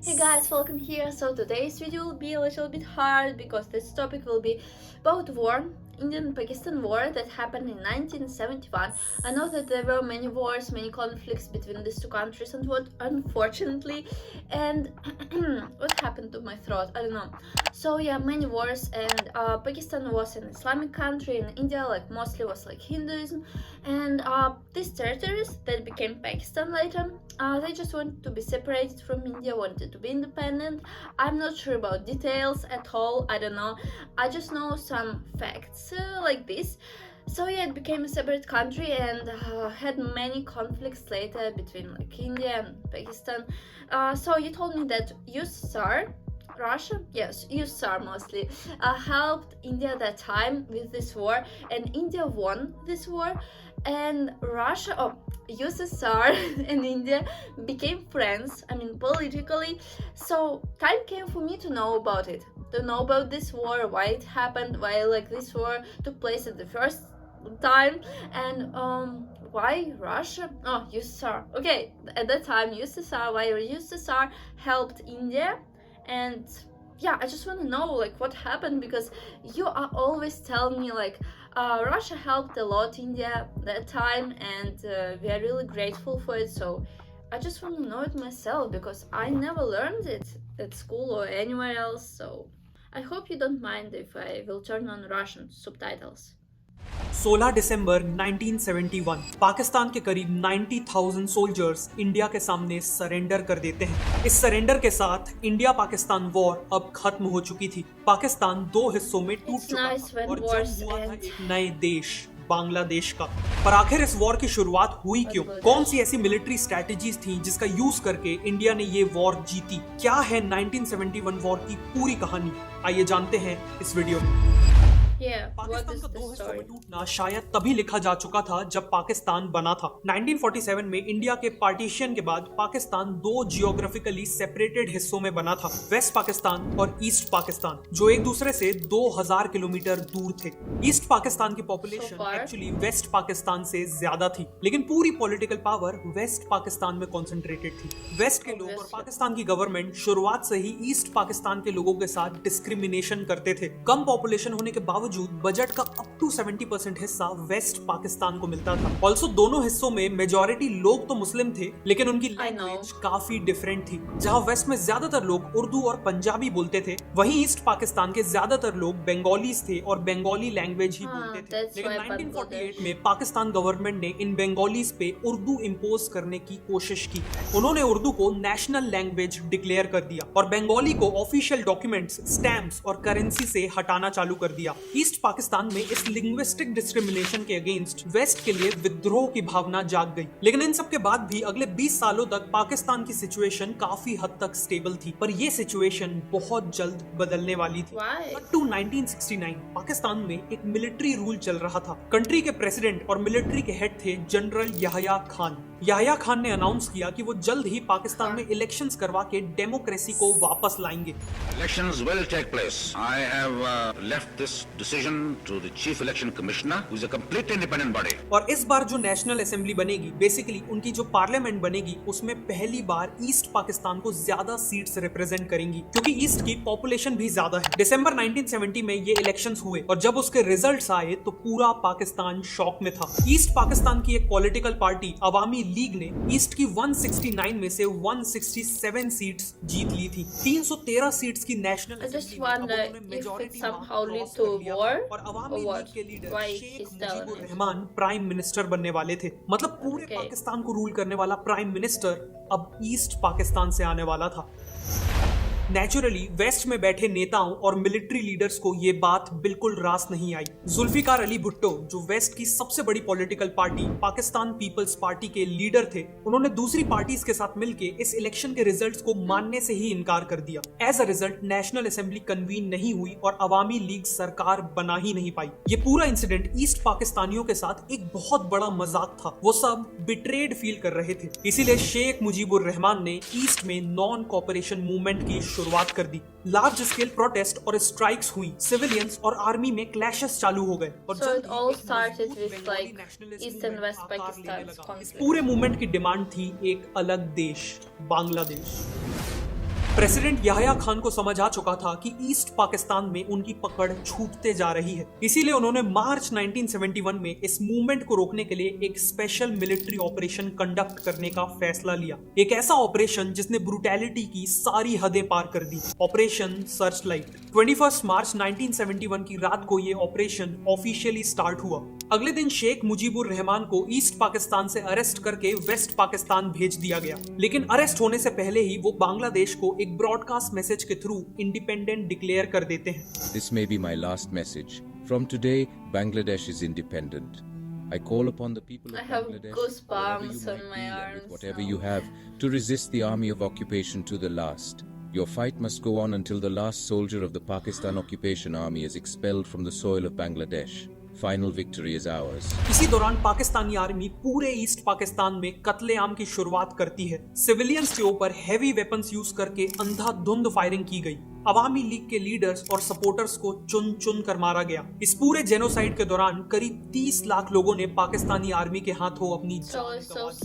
Hey guys, welcome here. So today's video will be a little bit hard because this topic will be about war, Indian-Pakistan war that happened in 1971. I know that there were many wars, many conflicts between these two countries, and what unfortunately, and what happened to my throat? I don't know. So yeah, many wars, and Pakistan was an Islamic country, and India like mostly was like Hinduism, and these territories that became Pakistan later, they just wanted to be separated from India, wanted to be independent. I'm not sure about details at all. I don't know. I just know some facts like this. So yeah, it became a separate country and had many conflicts later between like India and Pakistan. So you told me that USSR, Russia, yes, USSR mostly, helped India at that time with this war, and India won this war, and USSR and India became friends. I mean, politically. So time came for me to know about it, to know about this war, why it happened, why like this war took place at the first time, and why Russia? Oh, USSR. Okay, at that time, USSR. Why USSR helped India, and yeah, I just want to know like what happened, because you are always telling me like Russia helped a lot India that time, and we are really grateful for it. So I just want to know it myself because I never learned it at school or anywhere else. So I hope you don't mind if I will turn on Russian subtitles. 16 दिसंबर 1971 पाकिस्तान के करीब 90,000 soldiers India के सामने surrender कर देते हैं। इस surrender के साथ इंडिया पाकिस्तान वॉर अब खत्म हो चुकी थी। पाकिस्तान दो हिस्सों में टूट चुका था और जन्म हुआ था एक नए देश बांग्लादेश का। पर आखिर इस वॉर की शुरुआत हुई क्यों? कौन सी ऐसी मिलिट्री स्ट्रेटेजीज थी जिसका यूज करके इंडिया ने ये वॉर जीती? क्या है 1971 वॉर की पूरी कहानी? आइए जानते हैं इस वीडियो में। पाकिस्तान का दो हिस्सों में टूटना शायद तभी लिखा जा चुका था जब पाकिस्तान बना था। 1947 में इंडिया के पार्टीशन के बाद पाकिस्तान दो जियोग्राफिकली सेपरेटेड हिस्सों में बना था, वेस्ट पाकिस्तान और ईस्ट पाकिस्तान, जो एक दूसरे से 2000 किलोमीटर दूर थे। ईस्ट पाकिस्तान की पॉपुलेशन एक्चुअली वेस्ट पाकिस्तान से ज्यादा थी, लेकिन पूरी पॉलिटिकल पावर वेस्ट पाकिस्तान में कॉन्सेंट्रेटेड थी। वेस्ट के लोग और पाकिस्तान की गवर्नमेंट शुरुआत से ही ईस्ट पाकिस्तान के लोगों के साथ डिस्क्रिमिनेशन करते थे। कम पॉपुलेशन होने के बावजूद बजट का अप टू 70% हिस्सा वेस्ट पाकिस्तान को मिलता था। ऑल्सो दोनों हिस्सों में मेजॉरिटी लोग तो मुस्लिम थे, लेकिन उनकी लैंग्वेज काफी डिफरेंट थी। जहां वेस्ट में ज्यादातर लोग उर्दू और पंजाबी बोलते थे, वहीं ईस्ट पाकिस्तान के ज्यादातर लोग बंगालीज थे और बंगाली लैंग्वेज ही बोलते थे। लेकिन 1948 में पाकिस्तान गवर्नमेंट ने इन बंगालीज पे उर्दू इम्पोज करने की कोशिश की। उन्होंने उर्दू को नेशनल लैंग्वेज डिक्लेयर कर दिया और बंगाली को ऑफिशियल डॉक्यूमेंट्स, स्टैम्प्स और करेंसी से हटाना चालू कर दिया। ईस्ट पाकिस्तान में इस लिंग्विस्टिक डिस्क्रिमिनेशन के अगेंस्ट वेस्ट के लिए विद्रोह की भावना जाग गई। लेकिन इन सब के बाद भी अगले 20 सालों तक पाकिस्तान की सिचुएशन काफी हद तक स्टेबल थी, पर ये सिचुएशन बहुत जल्द बदलने वाली थी। टू 1969 पाकिस्तान में एक मिलिट्री रूल चल रहा था। कंट्री के प्रेसिडेंट और मिलिट्री के हेड थे जनरल याह्या खान। याह्या खान ने अनाउंस किया कि वो जल्द ही पाकिस्तान में इलेक्शंस करवा के डेमोक्रेसी को वापस लाएंगे। Elections will take place. I have left this decision to the Chief Election Commissioner, who is a complete independent body. और इस बार जो नेशनल असेंबली बनेगी, बेसिकली उनकी जो पार्लियामेंट बनेगी, उसमें पहली बार ईस्ट पाकिस्तान को ज्यादा सीट्स रिप्रेजेंट करेंगी, क्योंकि ईस्ट की पॉपुलेशन भी ज्यादा है। दिसंबर 1970 में ये इलेक्शंस हुए और जब उसके रिजल्ट्स आए तो पूरा पाकिस्तान शॉक में था। ईस्ट पाकिस्तान की एक पॉलिटिकल पार्टी अवामी लीग ने ईस्ट की 169 में से 167 सीट्स जीत ली थी। 313 सीट्स की नेशनल और अवामी लीग के leader Sheikh Mujibur Rahman prime minister बनने वाले थे। मतलब पूरे पाकिस्तान को रूल करने वाला प्राइम मिनिस्टर अब ईस्ट पाकिस्तान से आने वाला था। नेचुरली वेस्ट में बैठे नेताओं और मिलिट्री लीडर्स को ये बात बिल्कुल रास नहीं आई। जुल्फिकार अली भुट्टो, जो वेस्ट की सबसे बड़ी political party Pakistan peoples party के लीडर थे, उन्होंने दूसरी पार्टीज के साथ मिलकर इस इलेक्शन के रिजल्ट्स को मानने से ही इनकार कर दिया। As a result national assembly convene नहीं हुई और अवामी लीग सरकार बना ही नहीं पाई। ये पूरा इंसिडेंट ईस्ट पाकिस्तानियों के साथ एक बहुत बड़ा मजाक था। वो सब बिट्रेड फील कर रहे थे, इसीलिए शेख मुजीबुर रहमान ने ईस्ट में नॉन कॉपरेशन मूवमेंट की शुरुआत कर दी। लार्ज स्केल प्रोटेस्ट और स्ट्राइक्स हुई, सिविलियंस और आर्मी में क्लैशेस चालू हो गए और So it all started with like East and West Pakistan's इस conflict. पूरे मूवमेंट की डिमांड थी एक अलग देश, बांग्लादेश। प्रेसिडेंट याह्या खान को समझ आ चुका था कि ईस्ट पाकिस्तान में उनकी पकड़ छूटते जा रही है, इसीलिए उन्होंने मार्च 1971 में इस मूवमेंट को रोकने के लिए एक स्पेशल मिलिट्री ऑपरेशन कंडक्ट करने का फैसला लिया। एक ऐसा ऑपरेशन जिसने ब्रूटैलिटी की सारी हदें पार कर दी, ऑपरेशन सर्चलाइट। 21 मार्च 1971 की रात को ये ऑपरेशन ऑफिशियली स्टार्ट हुआ। अगले दिन शेख मुजीबुर रहमान को ईस्ट पाकिस्तान से अरेस्ट करके वेस्ट पाकिस्तान भेज दिया गया, लेकिन अरेस्ट होने से पहले ही वो बांग्लादेश को एक ब्रॉडकास्ट मैसेज के थ्रू इंडिपेंडेंट डिक्लेयर कर देते हैं। This may be my last message. From today, Bangladesh is independent. I call upon the people I of have Bangladesh, goosebumps wherever you on might my be and arms with whatever now. you have, to resist the army of occupation to the last. Your fight must go on until the last soldier of the Pakistan occupation army is expelled from the soil of Bangladesh. Final victory is ours. इसी दौरान Pakistani army पूरे east Pakistan में कत्लेआम की शुरुआत करती है। Civilians के ऊपर हैवी वेपन्स यूज करके अंधाधुंध फायरिंग की गई। अवामी लीग के लीडर्स और सपोर्टर्स को चुन चुन कर मारा गया। इस पूरे जेनोसाइड के दौरान करीब 30 लाख लोगों ने पाकिस्तानी आर्मी के हाथों अपनी जान गंवा दी।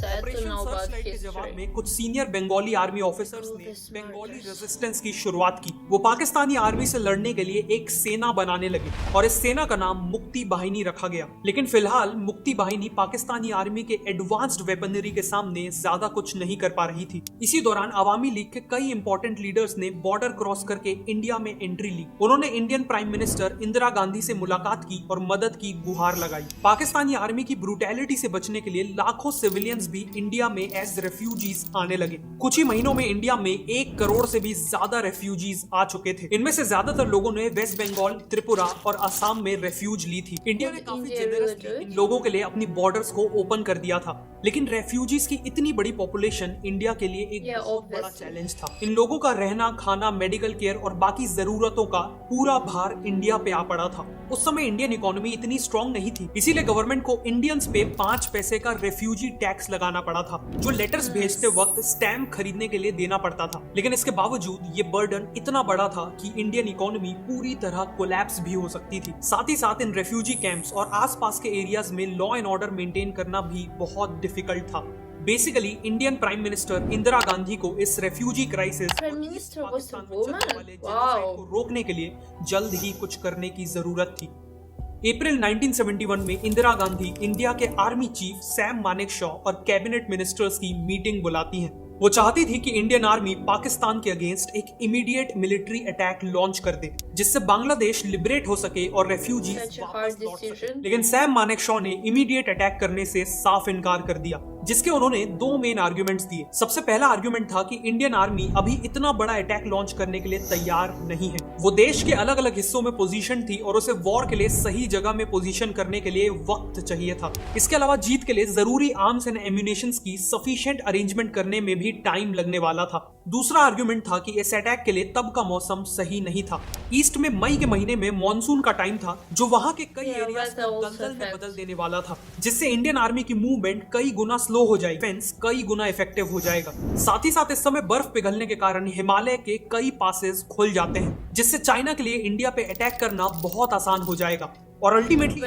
ऑपरेशन सर्चलाइट के जवाब में कुछ सीनियर बंगाली आर्मी ऑफिसर्स ने बंगाली रेजिस्टेंस की शुरुआत की। वो पाकिस्तानी आर्मी से लड़ने के लिए एक सेना बनाने लगे और इस सेना का नाम मुक्ति बाहिनी रखा गया। लेकिन फिलहाल मुक्ति बाहिनी पाकिस्तानी आर्मी के एडवांस्ड वेपनरी के सामने ज्यादा कुछ नहीं कर पा रही थी। इसी दौरान अवामी लीग के कई इंपॉर्टेंट लीडर्स ने बॉर्डर क्रॉस करके इंडिया में एंट्री ली। उन्होंने Indian prime minister Indira Gandhi से मुलाकात की और मदद की गुहार लगाई। पाकिस्तानी आर्मी की ब्रूटैलिटी से बचने के लिए लाखों सिविलियंस भी इंडिया में एज रेफ्यूजीज आने लगे। कुछ ही महीनों में इंडिया में 1 करोड़ से भी ज्यादा रेफ्यूजीज आ चुके थे। इनमें से ज्यादातर लोगों ने वेस्ट बंगाल, त्रिपुरा और असम में रेफ्यूज ली थी। इंडिया ने काफी जेनरसली इन लोगों के लिए अपनी बॉर्डर्स को ओपन कर दिया था, लेकिन रेफ्यूजीज की इतनी बड़ी पॉपुलेशन इंडिया के लिए एक बहुत बड़ा चैलेंज था। इन लोगों का रहना, खाना, मेडिकल केयर और बाकी जरूरतों का पूरा भार इंडिया पे आ पड़ा था। उस समय इंडियन इकोनॉमी इतनी स्ट्रांग नहीं थी, इसीलिए गवर्नमेंट को इंडियंस पे 5 पैसे का रेफ्यूजी टैक्स लगाना पड़ा था, जो लेटर्स भेजते वक्त स्टैम्प खरीदने के लिए देना पड़ता था। लेकिन इसके बावजूद ये बर्डन इतना बड़ा था कि इंडियन इकोनॉमी पूरी तरह कोलैप्स भी हो सकती थी। साथ ही साथ इन रेफ्यूजी कैंप्स और आसपास के एरियाज में लॉ एंड ऑर्डर मेंटेन करना भी बहुत डिफिकल्ट था। Basically Indian prime minister Indira Gandhi को इस रेफ्यूजी क्राइसिस को रोकने के लिए जल्द ही कुछ करने की जरूरत थी। अप्रैल 1971 में इंदिरा गांधी इंडिया के आर्मी चीफ सैम मानेकशॉ और कैबिनेट मिनिस्टर्स की मीटिंग बुलाती हैं। वो चाहती थी कि इंडियन आर्मी पाकिस्तान के अगेंस्ट एक इमीडिएट मिलिट्री अटैक लॉन्च कर दे, जिससे बांग्लादेश लिबरेट हो सके और रेफ्यूजीज वापस लौट सके। लेकिन सैम मानेकशॉ ने इमीडिएट अटैक करने से साफ इनकार कर दिया, जिसके उन्होंने 2 मेन आर्गुमेंट्स दिए। सबसे पहला आर्गुमेंट था कि इंडियन आर्मी अभी इतना बड़ा अटैक लॉन्च करने के लिए तैयार नहीं है। वो देश के अलग अलग हिस्सों में पोजीशन थी और उसे वॉर के लिए सही जगह में पोजीशन करने के लिए वक्त चाहिए था। इसके अलावा जीत के लिए जरूरी आर्म्स एंड एम्यूनेशंस की सफिशिएंट अरेंजमेंट करने में भी टाइम लगने वाला था। दूसरा आर्गुमेंट था कि इस अटैक के लिए तब का मौसम सही नहीं था। ईस्ट में मई के महीने में मॉनसून का टाइम था, जो वहां के कई एरियाज को दलदल में बदल देने वाला था, जिससे इंडियन आर्मी की मूवमेंट कई गुना स्लो हो जाएगी, डिफेंस कई गुना इफेक्टिव हो जाएगा। साथ ही साथ इस समय बर्फ पिघलने के कारण हिमालय के कई पासेस खुल जाते हैं, जिससे चाइना के लिए इंडिया पे अटैक करना बहुत आसान हो जाएगा। और अल्टीमेटली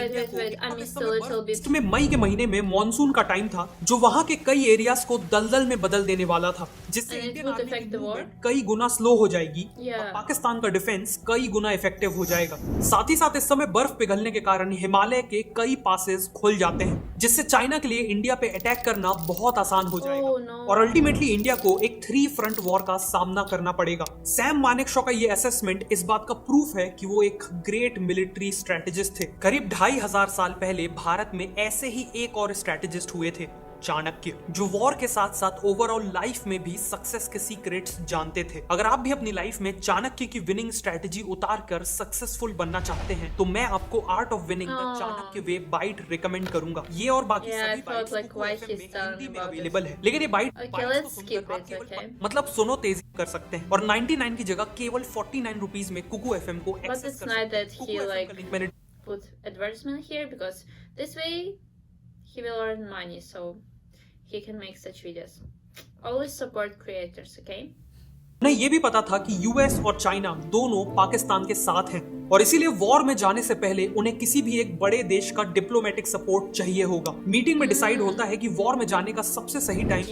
में मई के महीने में मॉनसून का टाइम था, जो वहां के कई एरियाज को दलदल में बदल देने वाला था, जिससे इंडियन आर्मी की मूवमेंट कई गुना स्लो हो जाएगी और पाकिस्तान का डिफेंस कई गुना इफेक्टिव हो जाएगा। साथ ही साथ इस समय बर्फ पिघलने के कारण हिमालय के कई पासेस खुल जाते हैं, जिससे चाइना के लिए इंडिया पे अटैक करना बहुत आसान हो जाएगा। और अल्टीमेटली इंडिया को एक 3 फ्रंट वॉर का सामना करना पड़ेगा। सैम मानेकशॉ का ये असेसमेंट इस बात का प्रूफ है कि वो एक ग्रेट मिलिट्री स्ट्रेटेजिस्ट थे। करीब 2500 साल पहले भारत में ऐसे ही एक और स्ट्रेटेजिस्ट हुए थे, चाणक्य, जो वॉर के साथ साथ ओवरऑल लाइफ में भी सक्सेस के सीक्रेट्स जानते थे। अगर आप भी अपनी लाइफ में चाणक्य की विनिंग स्ट्रेटेजी उतार कर सक्सेसफुल बनना चाहते हैं, तो मैं आपको art of winning the Chanakya way bite recommend करूंगा। ये और बाकी सभी बाइट्स हिंदी में अवेलेबल है, लेकिन ये बाइट मतलब सुनो तेजी कर सकते हैं। और 99 की जगह केवल 49 रुपीज में कुकू FM को एक्सेस कर सकते हैं। मैंने put advertisement here because this way he will earn money, so he can make such videos. Always support creators, okay? उन्हें ये भी पता था कि यूएस और चाइना दोनों पाकिस्तान के साथ हैं, और इसीलिए वॉर में जाने से पहले उन्हें किसी भी एक बड़े देश का डिप्लोमेटिक सपोर्ट चाहिए होगा। मीटिंग में डिसाइड होता है कि वॉर में जाने का सबसे सही टाइम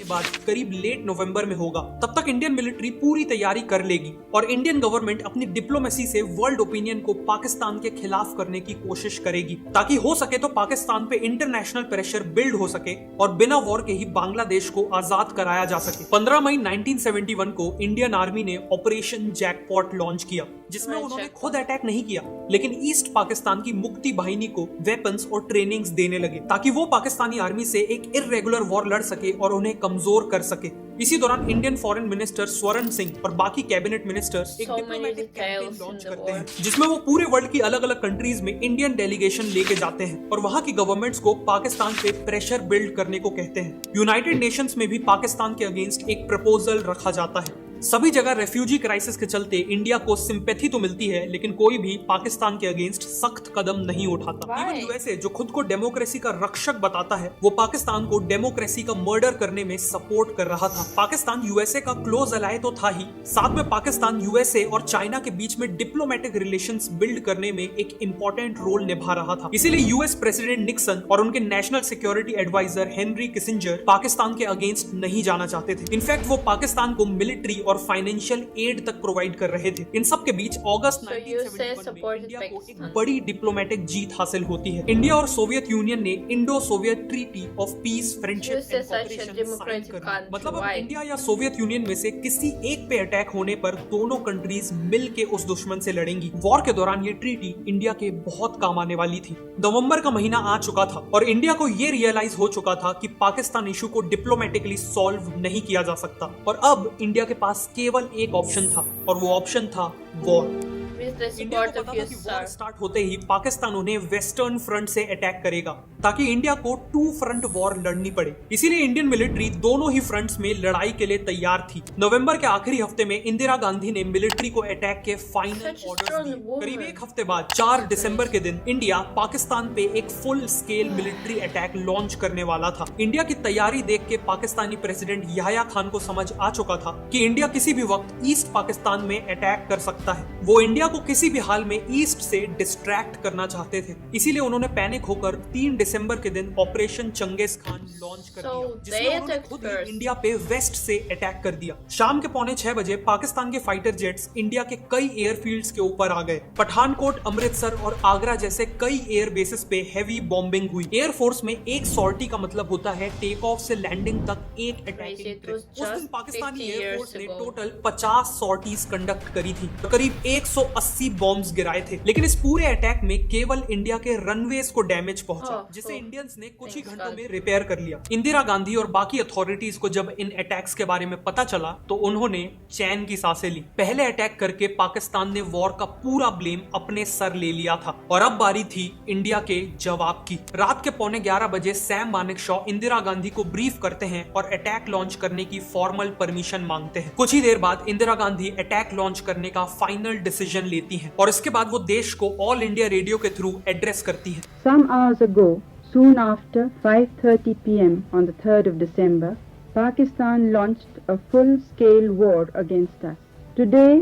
बाद करीब लेट नवंबर में होगा। तब तक इंडियन मिलिट्री पूरी तैयारी कर लेगी और इंडियन गवर्नमेंट अपनी डिप्लोमेसी से वर्ल्ड ओपिनियन को पाकिस्तान के खिलाफ करने की कोशिश करेगी, ताकि हो सके तो पाकिस्तान पे इंटरनेशनल प्रेशर बिल्ड हो सके और बिना वॉर के ही बांग्लादेश को आजाद कराया जा सके। 15 मई 1971 को इंडियन आर्मी ने ऑपरेशन जैकपॉट लॉन्च किया, जिसमें उन्होंने खुद अटैक नहीं किया, लेकिन ईस्ट पाकिस्तान की मुक्ति बाहिनी को वेपन्स और ट्रेनिंग्स देने लगे, ताकि वो पाकिस्तानी आर्मी से एक इर्रेगुलर वॉर लड़ सके और उन्हें कमजोर कर सके। इसी दौरान इंडियन फॉरेन मिनिस्टर स्वर्ण सिंह और बाकी कैबिनेट मिनिस्टर्स एक डिप्लोमेटिक कैंपेन लॉन्च करते हैं, जिसमें वो पूरे वर्ल्ड की अलग अलग कंट्रीज में इंडियन डेलीगेशन लेके जाते हैं और वहां की गवर्नमेंट्स को पाकिस्तान पे प्रेशर बिल्ड करने को कहते हैं। यूनाइटेड नेशंस में भी पाकिस्तान के अगेंस्ट एक प्रपोजल रखा जाता है। सभी जगह रेफ्यूजी क्राइसिस के चलते इंडिया को सिंपैथी तो मिलती है, लेकिन कोई भी पाकिस्तान के अगेंस्ट सख्त कदम नहीं उठाता। इवन यूएसए, जो खुद को डेमोक्रेसी का रक्षक बताता है, वो पाकिस्तान को डेमोक्रेसी का मर्डर करने में सपोर्ट कर रहा था। पाकिस्तान यूएसए का क्लोज अलाय तो था ही, साथ में पाकिस्तान यूएसए और चाइना के बीच में डिप्लोमेटिक रिलेशंस बिल्ड करने में एक इंपॉर्टेंट रोल निभा रहा था। इसीलिए यूएस प्रेसिडेंट निक्सन और उनके national security adviser Henry Kissinger Pakistan के अगेंस्ट नहीं जाना चाहते थे। इनफैक्ट वो पाकिस्तान को मिलिट्री और फाइनेंशियल एड तक प्रोवाइड कर रहे थे। इन सब के बीच अगस्त 1971 में इंडिया को एक बड़ी डिप्लोमेटिक जीत हासिल होती है। इंडिया और सोवियत यूनियन ने Indo Soviet treaty of peace, friendship and cooperation sign कर दी। मतलब अब इंडिया या सोवियत यूनियन में से किसी एक पे अटैक होने पर दोनों कंट्रीज मिल के उस दुश्मन से लड़ेंगी। वॉर के दौरान ये ट्रीटी इंडिया के बहुत काम आने वाली थी। नवंबर का महीना आ चुका था और इंडिया को ये रियलाइज हो चुका था कि पाकिस्तान इशू को डिप्लोमेटिकली सॉल्व नहीं किया जा सकता और अब इंडिया के पास केवल एक ऑप्शन था और वो ऑप्शन था वॉर। इंडिया को पता था कि वॉर स्टार्ट होते ही पाकिस्तान उन्हें वेस्टर्न फ्रंट से अटैक करेगा, ताकि इंडिया को 2 फ्रंट वॉर लड़नी पड़े। इसीलिए इंडियन मिलिट्री दोनों ही फ्रंट्स में लड़ाई के लिए तैयार थी। नवंबर के आखिरी हफ्ते में इंदिरा गांधी ने मिलिट्री को अटैक के फाइनल ऑर्डर्स दिए। करीब एक हफ्ते बाद 4 दिसंबर के दिन इंडिया पाकिस्तान पे एक full scale military attack launch करने वाला था। इंडिया की तैयारी देख के पाकिस्तानी प्रेसिडेंट याह्या खान को समझ आ चुका था कि इंडिया किसी भी वक्त ईस्ट पाकिस्तान में अटैक कर सकता है। वो इंडिया को किसी भी हाल में ईस्ट से डिस्ट्रैक्ट करना चाहते थे। इसीलिए उन्होंने पैनिक होकर 3 दिसंबर के दिन ऑपरेशन चंगेज खान लॉन्च कर दिया, जिसमें उन्होंने खुद ही इंडिया पे वेस्ट से अटैक कर दिया। शाम के 5:45 बजे पाकिस्तान के फाइटर जेट्स इंडिया के कई एयरफील्ड्स के ऊपर आ गए। पठानकोट, अमृतसर और आगरा जैसे कई एयर बेसिस पे हेवी बॉम्बिंग हुई। एयरफोर्स में एक सॉर्टी का मतलब होता है टेक ऑफ से लैंडिंग तक एक अटैकिंग ट्रिप। उस दिन पाकिस्तानी एयरफोर्स ने टोटल 50 सॉर्टीज कंडक्ट करी थी, तो करीब 180 बॉम्ब्स गिराए थे। लेकिन इस पूरे अटैक में केवल इंडिया के रनवेज को डैमेज पहुंचा, जिसे इंडियंस ने कुछ ही घंटों में रिपेयर कर लिया। इंदिरा गांधी और बाकी अथॉरिटीज को जब इन अटैक्स के बारे में पता चला तो उन्होंने चैन की सांसें ली। पहले अटैक करके पाकिस्तान ने वॉर का पूरा ब्लेम अपने सर ले लिया था और अब बारी थी इंडिया के जवाब की। रात के 11:15 बजे सैम मानेकशॉ इंदिरा गांधी को ब्रीफ करते हैं और अटैक लॉन्च करने की फॉर्मल परमिशन मांगते हैं। कुछ ही देर बाद इंदिरा गांधी अटैक लॉन्च करने का फाइनल डिसीजन लेती हैं और इसके बाद वो देश को ऑल इंडिया रेडियो के थ्रू एड्रेस करती है। Some hours ago, soon after 5:30 p.m. on the 3rd of December, Pakistan launched a full-scale war against us. Today,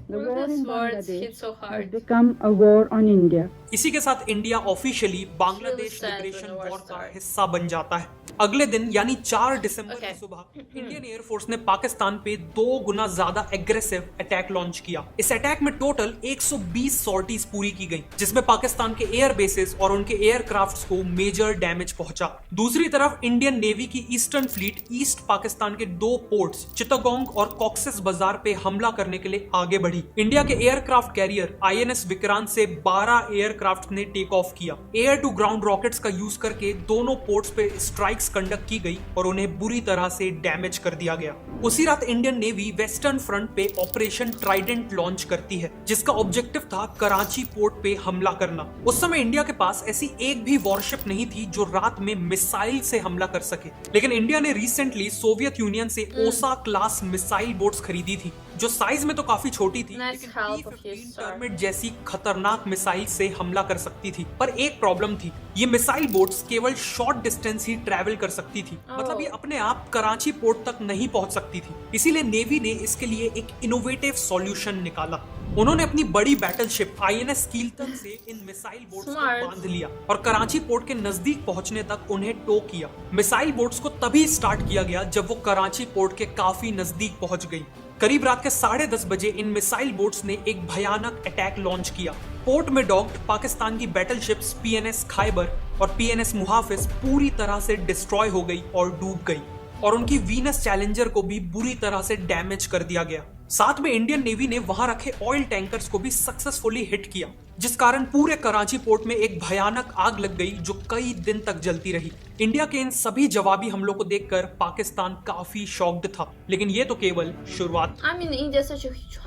the war in Bangladesh has become a war on India. इसी के साथ India officially Bangladesh liberation war का हिस्सा बन जाता है। अगले दिन यानी 4 दिसंबर की सुबह इंडियन एयरफोर्स ने पाकिस्तान पे 2 गुना ज्यादा एग्रेसिव अटैक लॉन्च किया। इस अटैक में टोटल 120 सॉर्टीज पूरी की गई, जिसमें पाकिस्तान के एयर बेसेस और उनके एयरक्राफ्ट्स को मेजर डैमेज पहुंचा। दूसरी तरफ इंडियन नेवी की ईस्टर्न फ्लीट ईस्ट पाकिस्तान के 2 पोर्ट्स चित्तगोंग और कॉक्सेस बाजार पे हमला करने के लिए आगे बढ़ी। इंडिया के एयरक्राफ्ट कैरियर INS विक्रांत से 12 एयरक्राफ्ट ने टेक ऑफ किया। एयर टू ग्राउंड रॉकेट्स का यूज करके दोनों पोर्ट्स पे स्ट्राइक्स कंडक्ट की गई और उन्हें बुरी तरह से डैमेज कर दिया गया। उसी रात इंडियन नेवी वेस्टर्न फ्रंट पे ऑपरेशन ट्राइडेंट लॉन्च करती है, जिसका ऑब्जेक्टिव था कराची पोर्ट पे हमला करना। उस समय इंडिया के पास ऐसी एक भी वॉरशिप नहीं थी जो रात में मिसाइल से हमला कर सके, लेकिन इंडिया ने रिसेंटली सोवियत यूनियन से ओसा क्लास मिसाइल बोट्स खरीदी थी, जो साइज में तो काफी छोटी थी, Nice लेकिन help of you, P-15 sir. Termite जैसी खतरनाक मिसाइल से हमला कर सकती थी। पर एक प्रॉब्लम थी, ये मिसाइल बोट्स केवल शॉर्ट डिस्टेंस ही ट्रैवल कर सकती थी। मतलब ये अपने आप कराची पोर्ट तक नहीं पहुंच सकती थी। इसीलिए नेवी ने इसके लिए एक इनोवेटिव सॉल्यूशन निकाला। उन्होंने अपनी बड़ी बैटलशिप INS कील्टन से इन मिसाइल बोट्स को Smart. बांध लिया और कराची पोर्ट के नजदीक पहुंचने तक उन्हें टो किया। मिसाइल बोट्स को तभी स्टार्ट किया गया जब वो कराची पोर्ट के काफी नजदीक पहुंच गई। करीब रात के 10:30 बजे इन मिसाइल बोट्स ने एक भयानक अटैक लॉन्च किया। पोर्ट में डॉक्ड पाकिस्तान की बैटलशिप्स PNS खैबर और PNS मुहाफिज पूरी तरह से डिस्ट्रॉय हो गई और डूब गई, और उनकी वीनस चैलेंजर को भी बुरी तरह से डैमेज कर दिया गया। साथ में इंडियन नेवी ने वहां रखे ऑयल टैंकर्स को भी सक्सेसफुली हिट किया, जिस कारण पूरे कराची पोर्ट में एक भयानक आग लग गई जो कई दिन तक जलती रही। इंडिया के इन सभी जवाबी हमलों को देखकर पाकिस्तान काफी शॉक्ड था, लेकिन ये तो केवल शुरुआत। I mean, India is such a huge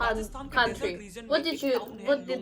country. What did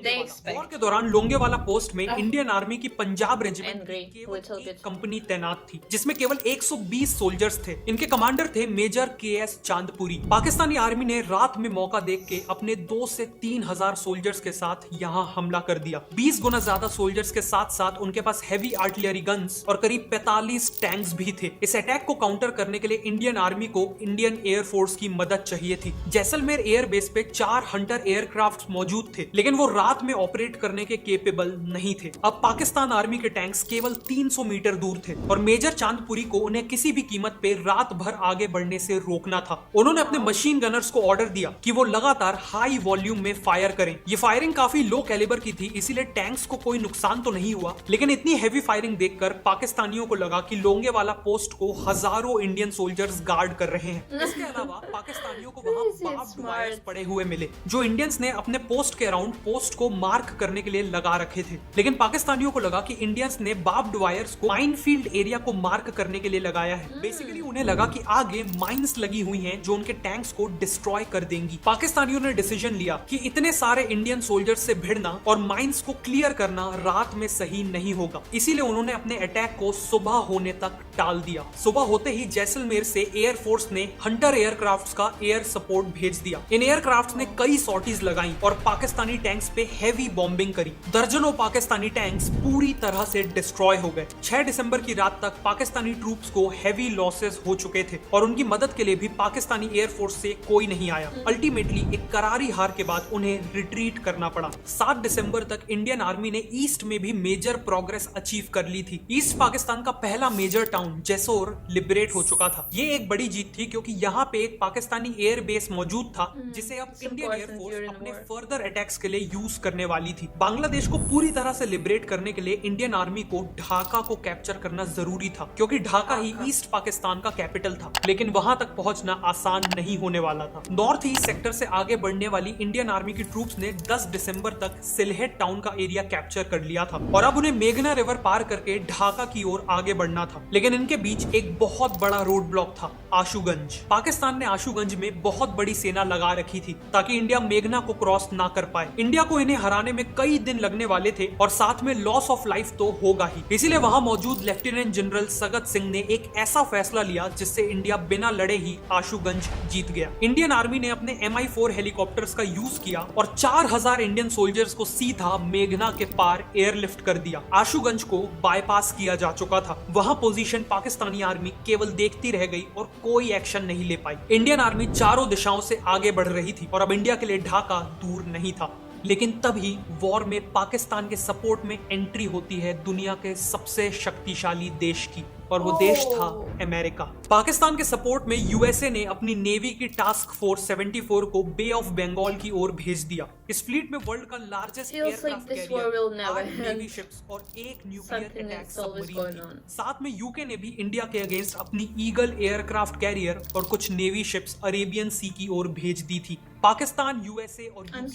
they expect? War के दौरान लोंगेवाला पोस्ट में इंडियन आर्मी की पंजाब रेजिमेंट Angry, की केवल little एक bit. कंपनी तैनात थी, जिसमें केवल 120 सोल्जर्स थे। इनके कमांडर थे major KS Chandpuri. Pakistani army ने रात में मौका देख के अपने 2 से 3 हजार सोल्जर्स के साथ यहाँ हमला कर दिया। 20 गुना ज्यादा सोल्जर्स के साथ साथ उनके पास हैवी आर्टिलरी गन्स और करीब 45 टैंक्स भी थे। इस अटैक को काउंटर करने के लिए इंडियन आर्मी को इंडियन एयरफोर्स की मदद चाहिए थी। जैसलमेर एयरबेस पे 4 हंटर एयरक्राफ्ट मौजूद थे, लेकिन वो रात में ऑपरेट करने के केपेबल नहीं थे। अब पाकिस्तान आर्मी के टैंक्स केवल 300 मीटर दूर थे और मेजर चांदपुरी को उन्हें किसी भी कीमत पे रात भर आगे बढ़ने से रोकना था। उन्होंने अपने मशीन गनर्स को ऑर्डर दिया कि वो लगातार हाई वॉल्यूम में फायर करें। ये फायरिंग काफी लो कैलिबर की थी, इसीलिए टैंक्स को कोई नुकसान तो नहीं हुआ, लेकिन इतनी हैवी फायरिंग देखकर पाकिस्तानियों को लगा कि लोंगेवाला पोस्ट को हजारों इंडियन सोल्जर्स गार्ड कर रहे हैं। इसके अलावा पाकिस्तानियों को वहां बार्ब्ड वायर्स पड़े हुए मिले, जो इंडियंस ने अपने पोस्ट के अराउंड पोस्ट को मार्क करने के लिए लगा रखे थे। लेकिन पाकिस्तानियों को लगा कि इंडियंस ने बार्ब्ड वायर्स को माइनफील्ड एरिया को मार्क करने के लिए लगाया है। बेसिकली उन्हें लगा कि आगे माइंस लगी हुई हैं जो उनके टैंक्स को डिस्ट्रॉय कर देंगी। पाकिस्तानियों ने डिसीजन लिया कि इतने सारे इंडियन सोल्जर्स से भिड़ना और माइंस को क्लियर करना रात में सही नहीं होगा, इसीलिए उन्होंने अपने अटैक को सुबह होने तक टाल दिया। सुबह होते ही जैसलमेर से एयरफोर्स ने हंटर एयरक्राफ्ट्स का एयर सपोर्ट भेज दिया। इन एयरक्राफ्ट्स ने कई सॉर्टीज लगाई और पाकिस्तानी टैंक्स पे हैवी बॉम्बिंग करी। दर्जनों पाकिस्तानी टैंक्स पूरी तरह से डिस्ट्रॉय हो गए। 6 दिसंबर की रात तक पाकिस्तानी ट्रूप्स को हैवी लॉसेस हो चुके थे और उनकी मदद के लिए भी पाकिस्तानी एयरफोर्स से कोई नहीं आया। अल्टीमेटली एक करारी हार के बाद उन्हें रिट्रीट करना पड़ा। 7 दिसंबर तक इंडियन आर्मी ने ईस्ट में भी मेजर प्रोग्रेस अचीव कर ली थी। ईस्ट पाकिस्तान का पहला मेजर टाउन जैसोर लिबरेट हो चुका था। ये एक बड़ी जीत थी क्योंकि यहाँ पे एक पाकिस्तानी एयर बेस मौजूद था जिसे अब इंडियन एयरफोर्स अपने फर्दर अटैक्स के लिए यूज करने वाली थी। बांग्लादेश को पूरी तरह से लिबरेट करने के लिए इंडियन आर्मी को ढाका को कैप्चर करना जरूरी था, क्योंकि ढाका ही ईस्ट पाकिस्तान का कैपिटल था। लेकिन वहां तक पहुंचना आसान नहीं होने वाला था। नॉर्थ ईस्ट सेक्टर से आगे बढ़ने वाली इंडियन आर्मी की ट्रूप्स ने 10 दिसंबर तक सिलहेट टाउन का एरिया कैप्चर कर लिया था और अब उन्हें मेघना रिवर पार करके ढाका की ओर आगे बढ़ना था। लेकिन इनके बीच एक बहुत बड़ा रोड ब्लॉक था, आशुगंज। पाकिस्तान ने आशुगंज में बहुत बड़ी सेना लगा रखी थी ताकि इंडिया मेघना को क्रॉस ना कर पाए। इंडिया को इन्हें हराने में कई दिन लगने वाले थे और साथ में लॉस ऑफ लाइफ तो होगा ही। इसीलिए वहां मौजूद लेफ्टिनेंट जनरल सगत सिंह ने एक ऐसा फैसला लिया जिससे इंडिया बिना लड़े ही आशुगंज जीत गया। इंडियन आर्मी ने अपने MI4 हेलीकॉप्टर्स का यूज किया और 4000 इंडियन सोल्जर्स को सीधा मेघना के पार एयरलिफ्ट कर दिया। आशुगंज को बाईपास किया जा चुका था। वहां पोजीशन पाकिस्तानी आर्मी केवल देखती रह गई और कोई एक्शन नहीं ले पाई। इंडियन आर्मी चारों दिशाओं से आगे बढ़ रही थी और अब इंडिया के लिए ढाका दूर नहीं था। लेकिन तभी वॉर में पाकिस्तान के सपोर्ट में एंट्री होती है दुनिया के सबसे शक्तिशाली देश की, और वो देश था अमेरिका। पाकिस्तान के सपोर्ट में यूएसए ने अपनी नेवी की टास्क फोर्स 74 को बे ऑफ बंगाल की ओर भेज दिया। इस फ्लीट में वर्ल्ड का largest aircraft carrier, 8 navy ships और 1 न्यूक्लियर अटैक सबमरीन थी। साथ में यूके ने भी इंडिया के अगेंस्ट अपनी ईगल एयरक्राफ्ट कैरियर और कुछ नेवी शिप्स अरेबियन सी की ओर भेज दी थी। पाकिस्तान, यूएसए और डील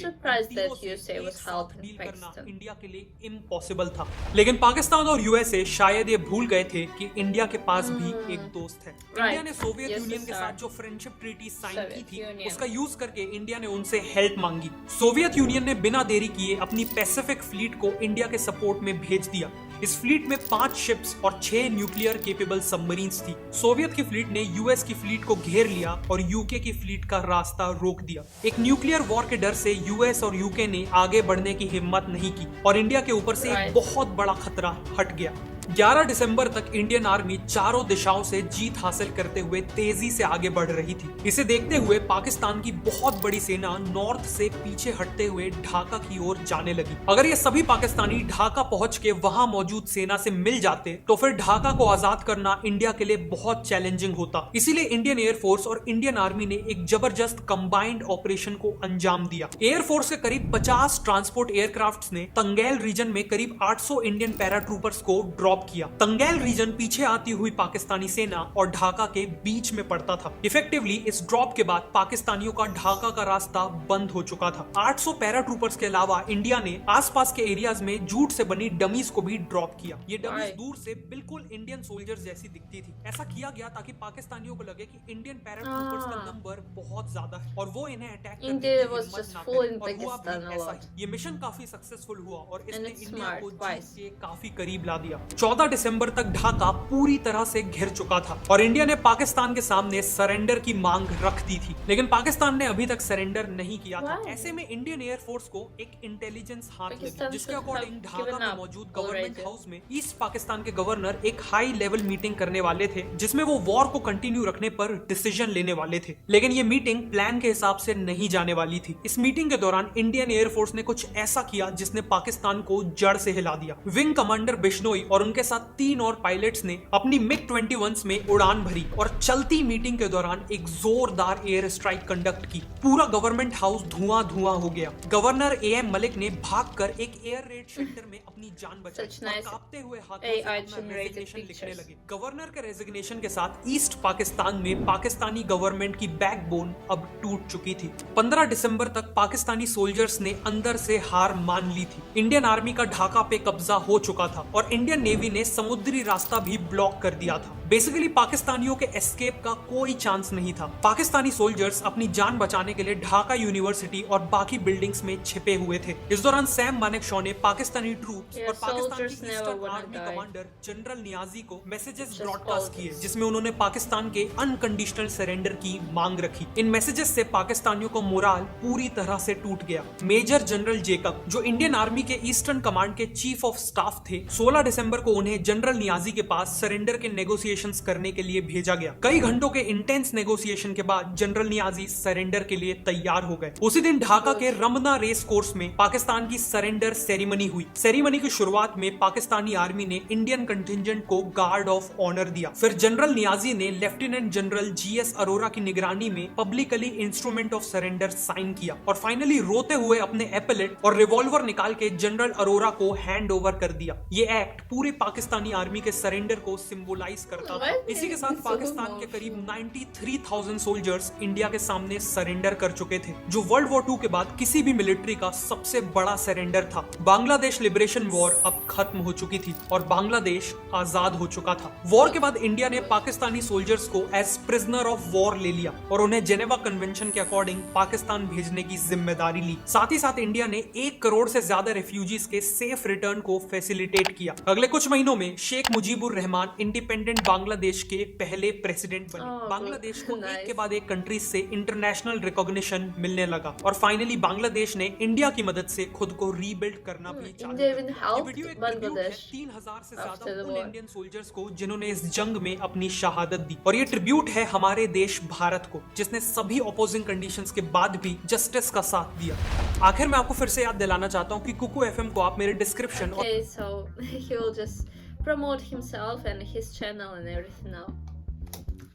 करना इंडिया के लिए इम्पॉसिबल था। लेकिन पाकिस्तान और यूएसए शायद ये भूल गए थे कि इंडिया के पास भी एक दोस्त है। इंडिया ने सोवियत यूनियन के साथ जो फ्रेंडशिप ट्रीटी साइन की थी उसका यूज करके इंडिया ने उनसे हेल्प मांगी। सोवियत यूनियन ने बिना देरी किए अपनी पैसिफिक फ्लीट को इंडिया के सपोर्ट में भेज दिया। इस फ्लीट में 5 शिप्स और 6 न्यूक्लियर केपेबल सबमरीन्स थी। सोवियत की फ्लीट ने यूएस की फ्लीट को घेर लिया और यूके की फ्लीट का रास्ता रोक दिया। एक न्यूक्लियर वॉर के डर से यूएस और यूके ने आगे बढ़ने की हिम्मत नहीं की और इंडिया के ऊपर से एक बहुत बड़ा खतरा हट गया। 11 दिसंबर तक इंडियन आर्मी चारों दिशाओं से जीत हासिल करते हुए तेजी से आगे बढ़ रही थी। इसे देखते हुए पाकिस्तान की बहुत बड़ी सेना नॉर्थ से पीछे हटते हुए ढाका की ओर जाने लगी। अगर ये सभी पाकिस्तानी ढाका पहुंच के वहां मौजूद सेना से मिल जाते तो फिर ढाका को आजाद करना इंडिया के लिए बहुत चैलेंजिंग होता। इसीलिए इंडियन एयरफोर्स और इंडियन आर्मी ने एक जबरदस्त कंबाइंड ऑपरेशन को अंजाम दिया। एयरफोर्स के करीब 50 ट्रांसपोर्ट एयरक्राफ्ट ने तंगैल रीजन में करीब 800 इंडियन पैराट्रूपर्स को ड्रॉप किया। तंगैल रीजन पीछे आती हुई पाकिस्तानी सेना और ढाका के बीच में पड़ता था। इफेक्टिवली इस ड्रॉप के बाद पाकिस्तानियों का ढाका का रास्ता बंद हो चुका था। 800 पैराट्रूपर्स के अलावा इंडिया ने आसपास के एरियाज में जूट से बनी डमीज को भी ड्रॉप किया। ये डमीज दूर से बिल्कुल इंडियन सोल्जर्स जैसी दिखती थी। ऐसा किया गया ताकि पाकिस्तानियों को लगे कि इंडियन पैराट्रूपर्स का नंबर बहुत ज्यादा है और वो इन्हें अटैक करने की हिम्मत ना करें। और हुआ भी ऐसा ही। ये मिशन काफी सक्सेसफुल हुआ और इसने इंडिया को जीत के काफी करीब ला दिया। 14 दिसंबर तक ढाका पूरी तरह से घिर चुका था और इंडिया ने पाकिस्तान के सामने सरेंडर की मांग रख दी थी, लेकिन पाकिस्तान ने अभी तक सरेंडर नहीं किया था। ऐसे में इंडियन एयरफोर्स को एक इंटेलिजेंस हाथ लगी, जिसके अकॉर्डिंग ढाका में मौजूद गवर्नमेंट हाउस में ईस्ट पाकिस्तान के गवर्नर एक हाई लेवल मीटिंग करने वाले थे, जिसमें वो वॉर को कंटिन्यू रखने पर डिसीजन लेने वाले थे। लेकिन ये मीटिंग प्लान के हिसाब से नहीं जाने वाली थी। इस मीटिंग के दौरान इंडियन एयरफोर्स ने कुछ ऐसा किया जिसने पाकिस्तान को जड़ से हिला दिया। विंग कमांडर बिश्नोई और उनके साथ 3 और पायलट्स ने अपनी मिग 21 में उड़ान भरी और चलती मीटिंग के दौरान एक जोरदार एयर स्ट्राइक कंडक्ट की। पूरा गवर्नमेंट हाउस धुआं धुआं हो गया। गवर्नर एएम मलिक ने भागकर एक एयर रेड शेल्टर में अपनी जान बचाई और कांपते हुए हाथों से अपना रेजिग्नेशन लिखने लगे। गवर्नर के रेजिग्नेशन के साथ ईस्ट पाकिस्तान में पाकिस्तानी गवर्नमेंट की बैकबोन अब टूट चुकी थी। 15 दिसंबर तक पाकिस्तानी सोल्जर्स ने अंदर से हार मान ली थी। इंडियन आर्मी का ढाका पे कब्जा हो चुका था और इंडियन नेवी ने समुद्री रास्ता भी ब्लॉक कर दिया था। बेसिकली पाकिस्तानियों के एस्केप का कोई चांस नहीं था। पाकिस्तानी सोल्जर्स अपनी जान बचाने के लिए ढाका यूनिवर्सिटी और बाकी बिल्डिंग्स में छिपे हुए थे। इस दौरान सैम मानेकशॉ ने पाकिस्तानी ट्रूप्स और पाकिस्तान की eastern army commander general Niazi को मैसेजेस ब्रॉडकास्ट किए, जिसमें उन्होंने पाकिस्तान के अनकंडीशनल सरेंडर की मांग रखी। इन मैसेजेस से पाकिस्तानियों का मोराल पूरी तरह से टूट गया। मेजर जनरल जेकब, जो इंडियन आर्मी के ईस्टर्न कमांड के चीफ ऑफ स्टाफ थे, 16 दिसंबर को उन्हें जनरल नियाजी के पास सरेंडर के नेगोशिएशंस करने के लिए भेजा गया। कई घंटों के इंटेंस नेगोशिएशन के बाद जनरल नियाजी सरेंडर के लिए तैयार हो गए। उसी दिन ढाका के रमना रेस कोर्स में पाकिस्तान की सरेंडर सेरेमनी हुई। सेरेमनी की शुरुआत में पाकिस्तानी आर्मी ने इंडियन कंटिंजेंट को गार्ड ऑफ ऑनर दिया। फिर जनरल नियाजी ने लेफ्टिनेंट जनरल जीएस अरोरा की निगरानी में publicly instrument of surrender sign किया और फाइनली रोते हुए अपने एपेलेट और रिवॉल्वर निकाल के जनरल अरोरा को हैंड ओवर कर दिया। ये एक्ट पूरे पाकिस्तानी आर्मी के सरेंडर को सिंबलाइज करता था। इसी के साथ पाकिस्तान के करीब 93,000 सोल्जर्स इंडिया के सामने सरेंडर कर चुके थे, जो वर्ल्ड वॉर 2 के बाद किसी भी मिलिट्री का सबसे बड़ा सरेंडर था। बांग्लादेश लिबरेशन वॉर अब खत्म हो चुकी थी और बांग्लादेश आजाद हो चुका था। वॉर के बाद इंडिया ने पाकिस्तानी सोल्जर्स को एज प्रिजनर ऑफ वॉर ले लिया और उन्हें जेनेवा कन्वेंशन के अकॉर्डिंग पाकिस्तान भेजने की जिम्मेदारी ली। साथ ही साथ इंडिया ने 1 करोड़ से ज्यादा रेफ्यूजीज के सेफ रिटर्न को फैसिलिटेट किया। अगले कुछ महीनों में शेख मुजीबुर रहमान इंडिपेंडेंट बांग्लादेश के पहले प्रेसिडेंट बने। बांग्लादेश को एक के बाद एक कंट्रीज से इंटरनेशनल रिकॉग्निशन मिलने लगा और फाइनली बांग्लादेश ने इंडिया की मदद से खुद को रीबिल्ड करना भी चालू किया। ये वीडियो एक ट्रिब्यूट है 3000 से ज्यादा उन इंडियन सोल्जर्स को जिन्होंने इस जंग में अपनी शहादत दी और ये ट्रिब्यूट है हमारे देश भारत को, जिसने सभी अपोजिंग कंडीशंस के बाद भी जस्टिस का साथ दिया। आखिर मैं आपको फिर से याद दिलाना चाहता हूँ कि कुकू एफएम को आप मेरे description Okay, so he will just promote himself and his channel and everything now.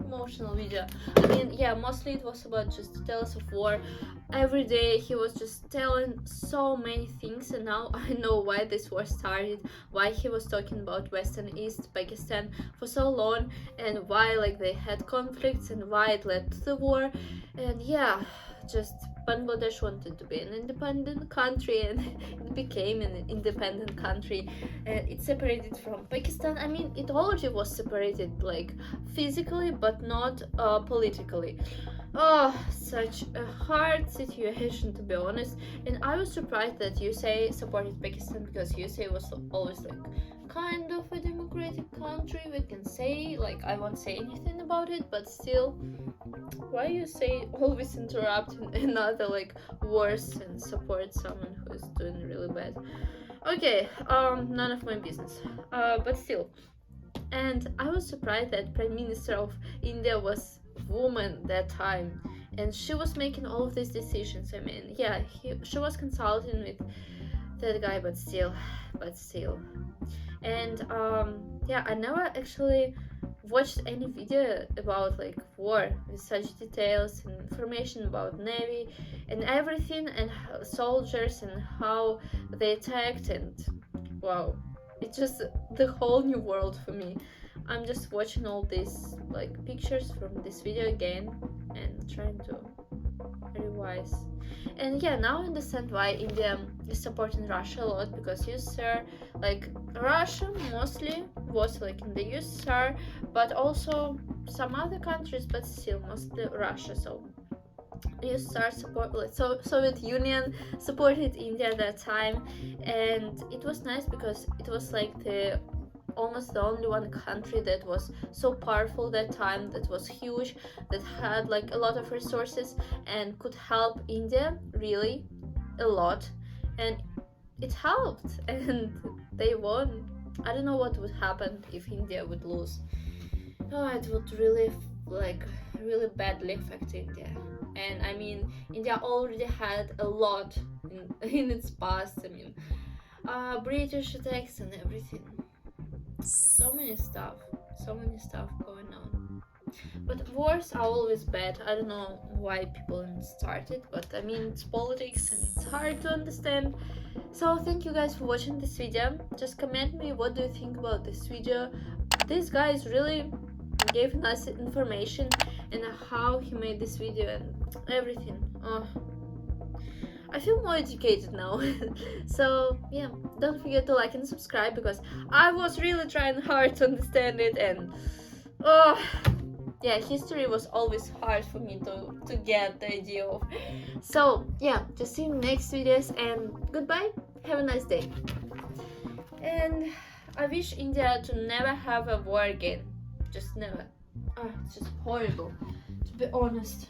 Emotional video. I mean, yeah, mostly it was about just tales of war. Every day he was just telling so many things, and now I know why this war started, why he was talking about West and East Pakistan for so long, and why like they had conflicts and why it led to the war. And yeah, just Bangladesh wanted to be an independent country and it became an independent country. It separated from Pakistan. I mean, it already was separated like physically but not politically. Oh, such a hard situation, to be honest. And I was surprised that USA supported Pakistan, because USA was always like kind of a democratic country, we can say. Like, I won't say anything about it, but still, why USA always interrupt in other like wars and support someone who is doing really bad? Okay, none of my business. But still. And I was surprised that Prime Minister of India was woman that time, and she was making all of these decisions. I mean, yeah, she was consulting with that guy, but still. And yeah, I never actually watched any video about like war with such details and information about navy and everything, and soldiers and how they attacked, and wow, it's just the whole new world for me. I'm just watching all these like pictures from this video again and trying to revise. And yeah, now I understand why India is supporting Russia a lot, because USSR, like Russia mostly was like in the USSR, but also some other countries, but still mostly Russia. So USSR support, like, so Soviet Union supported India at that time, and it was nice because it was like the almost the only one country that was so powerful that time, that was huge, that had like a lot of resources and could help India really a lot, and it helped and they won. I don't know what would happen if India would lose. Oh, it would really like really badly affect India. And I mean, India already had a lot in its past. I mean, British attacks and everything. So many stuff going on. But wars are always bad. I don't know why people started, but I mean, it's politics and it's hard to understand. So thank you guys for watching this video. Just comment me what do you think about this video. This guy is really gave us information and how he made this video and everything. Oh, I feel more educated now. So yeah, don't forget to like and subscribe, because I was really trying hard to understand it, and oh yeah, history was always hard for me to get the idea of. So yeah, just see you in next videos, and goodbye, have a nice day. And I wish India to never have a war again, just never. It's just horrible, to be honest.